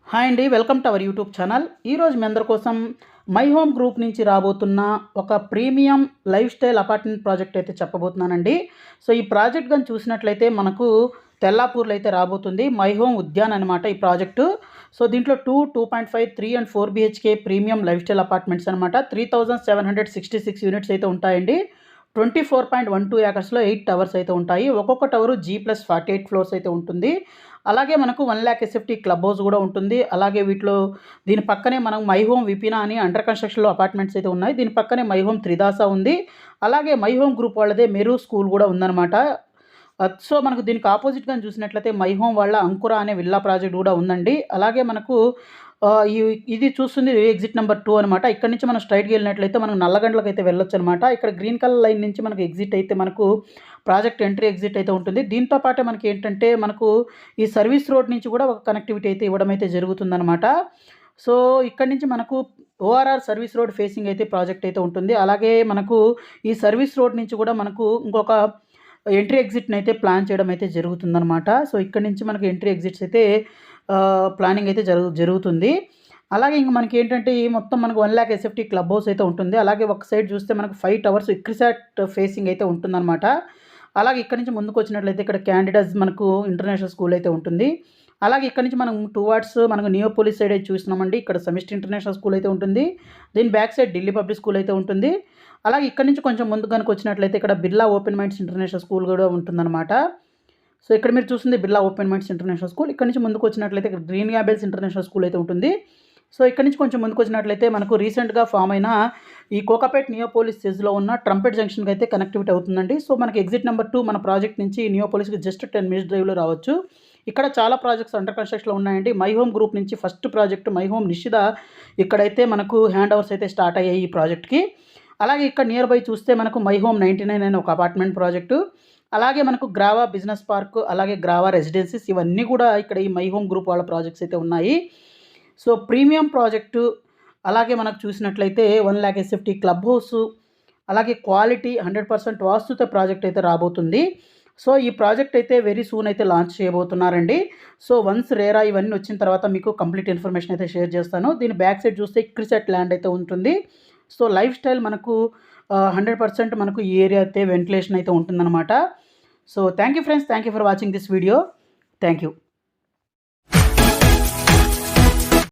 Hi అండి, welcome to our YouTube channel. ఈరోజు మీ అందరి కోసం మై హోమ్ గ్రూప్ నుంచి రాబోతున్న ఒక premium life style apartment project అయితే చెప్పబోతున్నానండి. సో ఈ ప్రాజెక్ట్ కానీ చూసినట్లయితే మనకు తెల్లాపూర్లో అయితే రాబోతుంది. మై హోమ్ ఉద్యాన్ అనమాట ఈ ప్రాజెక్టు. సో దీంట్లో 2.5, 3 and 4 BHK premium life style apartments అనమాట. 3766 యూనిట్స్ అయితే ఉంటాయండి. 24.12 ఏకర్స్లో 8 టవర్స్ అయితే ఉంటాయి. ఒక్కొక్క టవరు G+48 ఫ్లోర్స్ అయితే ఉంటుంది. అలాగే మనకు 1 lakh SFT క్లబ్ హౌస్ కూడా ఉంటుంది. అలాగే వీటిలో దీని పక్కనే మనం మై హోమ్ విపినా అని అండర్ కన్స్ట్రక్షన్లో అపార్ట్మెంట్స్ అయితే ఉన్నాయి. దీని పక్కనే మై హోమ్ త్రిదాస ఉంది. అలాగే మై హోమ్ గ్రూప్ వాళ్ళదే మెరూ స్కూల్ కూడా ఉందన్నమాట. సో మనకు దీనికి ఆపోజిట్గా చూసినట్లయితే మై హోమ్ వాళ్ళ అంకుర అనే విల్లా ప్రాజెక్ట్ కూడా ఉందండి. అలాగే మనకు ఇది చూస్తుంది ఎగ్జిట్ నెంబర్ 2 అనమాట. ఇక్కడ నుంచి మనం స్ట్రైట్గా వెళ్ళినట్లయితే మనం నల్లగండ్లకు అయితే వెళ్ళొచ్చు అనమాట. ఇక్కడ గ్రీన్ కలర్ లైన్ నుంచి మనకు ఎగ్జిట్ అయితే మనకు ప్రాజెక్ట్ ఎంట్రీ ఎగ్జిట్ అయితే ఉంటుంది. దీంతో పాటే మనకి ఏంటంటే మనకు ఈ సర్వీస్ రోడ్ నుంచి కూడా ఒక కనెక్టివిటీ అయితే ఇవ్వడం అయితే జరుగుతుందన్నమాట. సో ఇక్కడ నుంచి మనకు ఓఆర్ఆర్ సర్వీస్ రోడ్ ఫేసింగ్ అయితే ప్రాజెక్ట్ అయితే ఉంటుంది. అలాగే మనకు ఈ సర్వీస్ రోడ్ నుంచి కూడా మనకు ఇంకొక ఎంట్రీ ఎగ్జిట్ని అయితే ప్లాన్ చేయడం అయితే జరుగుతుందన్నమాట. సో ఇక్కడ నుంచి మనకు ఎంట్రీ ఎగ్జిట్స్ అయితే ప్లానింగ్ అయితే జరుగుతుంది. అలాగే ఇంక మనకి ఏంటంటే ఈ మొత్తం మనకు 1 lakh SFT క్లబ్ హౌస్ అయితే ఉంటుంది. అలాగే ఒక సైడ్ చూస్తే మనకు 5 టవర్స్ ఇక్రిసాట్ ఫేసింగ్ అయితే ఉంటుందన్నమాట. అలాగే ఇక్కడ నుంచి ముందుకు వచ్చినట్లయితే ఇక్కడ క్యాండిడాస్ మనకు ఇంటర్నేషనల్ స్కూల్ అయితే ఉంటుంది. అలాగే ఇక్కడ నుంచి మనం టువార్డ్స్ మనకు నియోపోలిస్ సైడ్ అయితే చూస్తున్నామండి. ఇక్కడ సమిష్టి ఇంటర్నేషనల్ స్కూల్ అయితే ఉంటుంది. దీని back side Delhi public school అయితే ఉంటుంది. అలాగే ఇక్కడ నుంచి కొంచెం ముందు కనుక వచ్చినట్లయితే ఇక్కడ Birla open minds international school కూడా ఉంటుందన్నమాట. సో ఇక్కడ మీరు చూస్తుంది Birla open minds international school. ఇక్కడ నుంచి ముందుకు వచ్చినట్లయితే ఇక్కడ గ్రీన్ గ్యాబెల్స్ ఇంటర్నేషనల్ స్కూల్ అయితే ఉంటుంది. సో ఇక్కడ నుంచి కొంచెం ముందుకు వచ్చినట్లయితే మనకు రీసెంట్గా ఫామ్ అయిన ఈ కోకాపేట్ నియోపోలిస్ సెజ్లో ఉన్న ట్రంపెట్ జంక్షన్కి అయితే కనెక్టివిటీ అవుతుందండి. సో మనకి ఎగ్జిట్ నెంబర్ 2 మన ప్రాజెక్ట్ నుంచి నియోపోలిస్కి జస్ట్ 10 minutes డ్రైవ్లో రావచ్చు. ఇక్కడ చాలా ప్రాజెక్ట్స్ అండర్ కన్స్ట్రక్షన్లో ఉన్నాయండి. మై హోమ్ గ్రూప్ నుంచి ఫస్ట్ ప్రాజెక్ట్ మై హోమ్ నిషిద ఇక్కడైతే మనకు హ్యాండ్ ఓవర్స్ అయితే స్టార్ట్ అయ్యాయి ఈ ప్రాజెక్ట్కి. అలాగే ఇక్కడ నియర్ బై చూస్తే మనకు మై హోమ్ 99 అనే ఒక అపార్ట్మెంట్ ప్రాజెక్టు. అలాగే మనకు గ్రావా బిజినెస్ పార్క్, అలాగే గ్రావా రెసిడెన్సీస్ ఇవన్నీ కూడా ఇక్కడ ఈ మై హోమ్ గ్రూప్ వాళ్ళ ప్రాజెక్ట్స్ అయితే ఉన్నాయి. సో ప్రీమియం ప్రాజెక్టు, అలాగే మనకు చూసినట్లయితే 1 lakh SFT క్లబ్ హౌస్, అలాగే క్వాలిటీ 100% వాస్తుత ప్రాజెక్ట్ అయితే రాబోతుంది. సో ఈ ప్రాజెక్ట్ అయితే వెరీ సూన్ అయితే లాంచ్ చేయబోతున్నారండి. సో వన్స్ రేరా ఇవన్నీ వచ్చిన తర్వాత మీకు కంప్లీట్ ఇన్ఫర్మేషన్ అయితే షేర్ చేస్తాను. దీని బ్యాక్ సైడ్ చూస్తే ఇక్రిసెట్ ల్యాండ్ అయితే ఉంటుంది. సో లైఫ్ స్టైల్ మనకు 100% మనకు ఈ ఏరియా అయితే వెంటిలేషన్ అయితే ఉంటుందన్నమాట. So thank you friends, thank you for watching this video. Thank you.